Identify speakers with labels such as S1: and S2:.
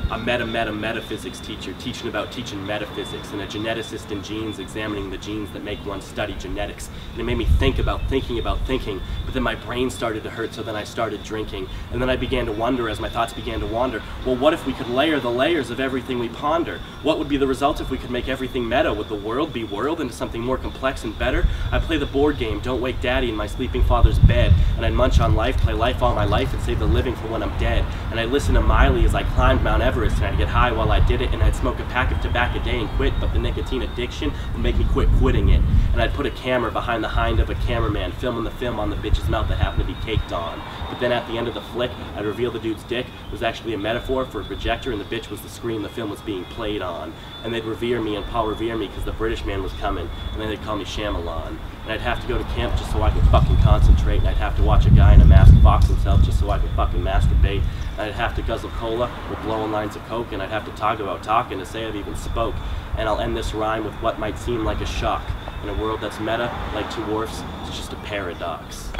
S1: a metaphysics teacher teaching about teaching metaphysics, and a geneticist in genes examining the genes that make one study genetics. And it made me think about thinking, but then my brain started to hurt, so then I started drinking. And then I began to wonder, as my thoughts began to wander, well, what if we could layer the layers of everything we ponder? What would be the result if we could make everything meta? Would the world be whirled into something more complex and better? I'd play the board game, Don't Wake Daddy, in my sleeping father's bed, and I'd munch on life, play life all my life, and save the living for when I'm dead. And I'd listen to Miley as I climbed Mount Everest, and I'd get high while I did it, and I'd smoke a pack of tobacco a day and quit, but the nicotine addiction would make me quit quitting it. And I'd put a camera behind the hind of a cameraman, filming the film on the bitch's mouth that happened to be caked on. But then at the end of the flick, I'd reveal the dude's dick was actually a metaphor for a projector, and the bitch was the screen the film was being played on. And they'd revere me, and Paul revere me, because the British man was coming, and then they'd call me Shyamalan. And I'd have to go to camp just so I could fucking concentrate, and I'd have to watch a guy in a mask box himself just so I could fucking masturbate. And I'd have to guzzle cola with blowing lines of coke, and I'd have to talk about talking to say I've even spoke. And I'll end this rhyme with what might seem like a shock. In a world that's meta, like two dwarfs, it's just a paradox.